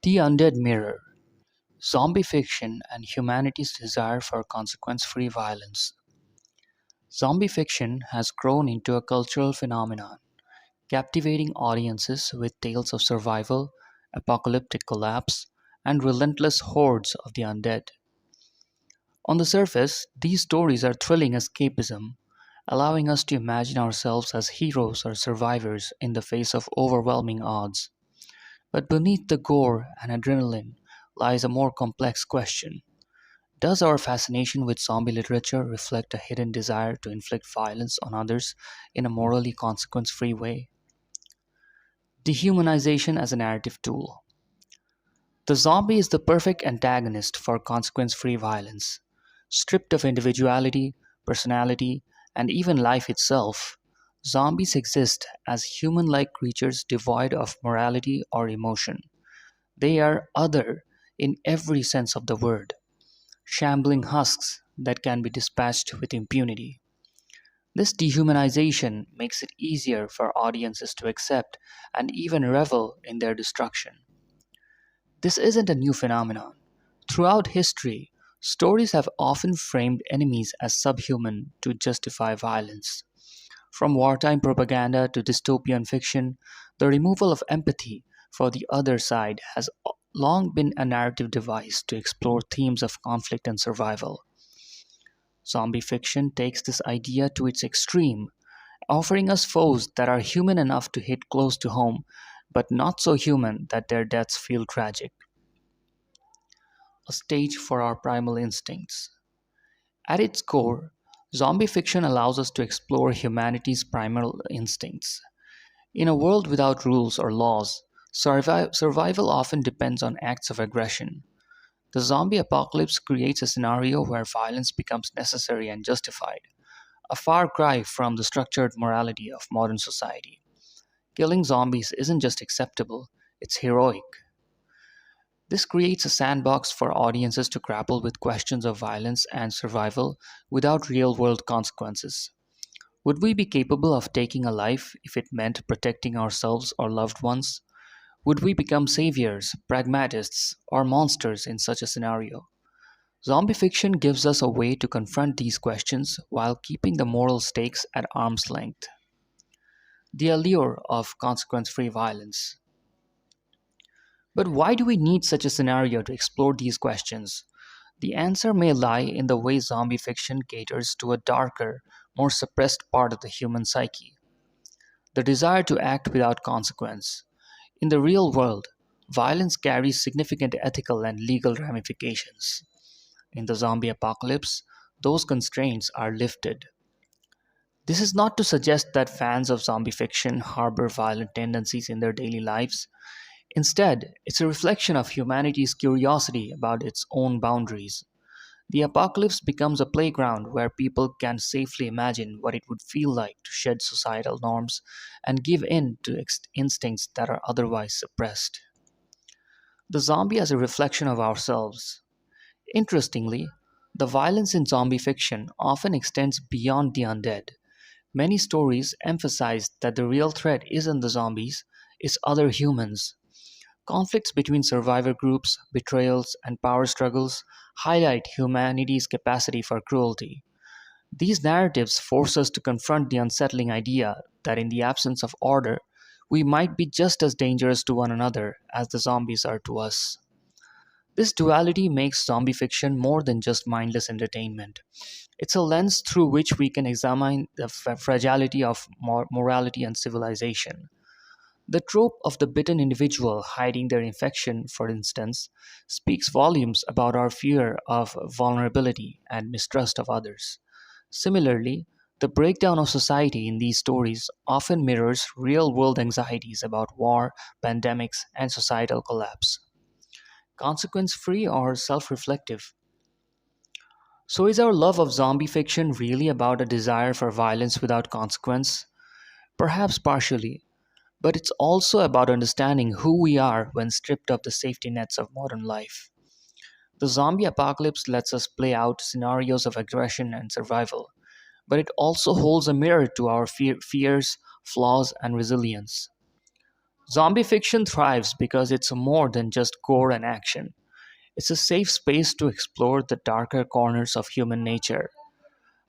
The Undead Mirror: Zombie Fiction and Humanity's Desire for Consequence Free Violence. Zombie fiction has grown into a cultural phenomenon, captivating audiences with tales of survival, apocalyptic collapse, and relentless hordes of the undead. On the surface, these stories are thrilling escapism, allowing us to imagine ourselves as heroes or survivors in the face of overwhelming odds. But beneath the gore and adrenaline lies a more complex question. Does our fascination with zombie literature reflect a hidden desire to inflict violence on others in a morally consequence free way? Dehumanization as a narrative tool. The zombie is the perfect antagonist for consequence free violence. Stripped of individuality, personality, and even life itself, zombies exist as human like creatures devoid of morality or emotion. They are other in every sense of the word, shambling husks that can be dispatched with impunity. This dehumanization makes it easier for audiences to accept and even revel in their destruction. This isn't a new phenomenon. Throughout history, stories have often framed enemies as subhuman to justify violence. From wartime propaganda to dystopian fiction, the removal of empathy for the other side has long been a narrative device to explore themes of conflict and survival. Zombie fiction takes this idea to its extreme, offering us foes that are human enough to hit close to home, but not so human that their deaths feel tragic. A stage for our primal instincts. At its core, zombie fiction allows us to explore humanity's primal instincts. In a world without rules or laws, survival often depends on acts of aggression. The zombie apocalypse creates a scenario where violence becomes necessary and justified, a far cry from the structured morality of modern society. Killing zombies isn't just acceptable, it's heroic. This creates a sandbox for audiences to grapple with questions of violence and survival without real world consequences. Would we be capable of taking a life if it meant protecting ourselves or loved ones? Would we become saviors, pragmatists, or monsters in such a scenario? Zombie fiction gives us a way to confront these questions while keeping the moral stakes at arm's length. The allure of consequence free violence. But why do we need such a scenario to explore these questions? The answer may lie in the way zombie fiction caters to a darker, more suppressed part of the human psyche: the desire to act without consequence. In the real world, violence carries significant ethical and legal ramifications. In the zombie apocalypse, those constraints are lifted. This is not to suggest that fans of zombie fiction harbor violent tendencies in their daily lives. Instead, it's a reflection of humanity's curiosity about its own boundaries. The apocalypse becomes a playground where people can safely imagine what it would feel like to shed societal norms and give in to instincts that are otherwise suppressed. The zombie as a reflection of ourselves. Interestingly, the violence in zombie fiction often extends beyond the undead. Many stories emphasize that the real threat isn't the zombies, it's other humans. Conflicts between survivor groups, betrayals, and power struggles highlight humanity's capacity for cruelty. These narratives force us to confront the unsettling idea that in the absence of order, we might be just as dangerous to one another as the zombies are to us. This duality makes zombie fiction more than just mindless entertainment. It's a lens through which we can examine the fragility of morality and civilization. The trope of the bitten individual hiding their infection, for instance, speaks volumes about our fear of vulnerability and mistrust of others. Similarly, the breakdown of society in these stories often mirrors real world anxieties about war, pandemics, and societal collapse. Consequence free or self reflective? So, is our love of zombie fiction really about a desire for violence without consequence? Perhaps partially, but it's also about understanding who we are when stripped of the safety nets of modern life. The zombie apocalypse lets us play out scenarios of aggression and survival, but it also holds a mirror to our fears, flaws, and resilience. Zombie fiction thrives because it's more than just gore and action. It's a safe space to explore the darker corners of human nature.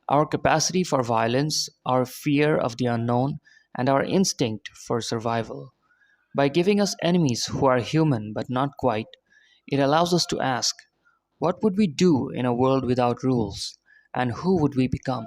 Our capacity for violence, our fear of the unknown, and our instinct for survival. By giving us enemies who are human but not quite, it allows us to ask, what would we do in a world without rules? And who would we become?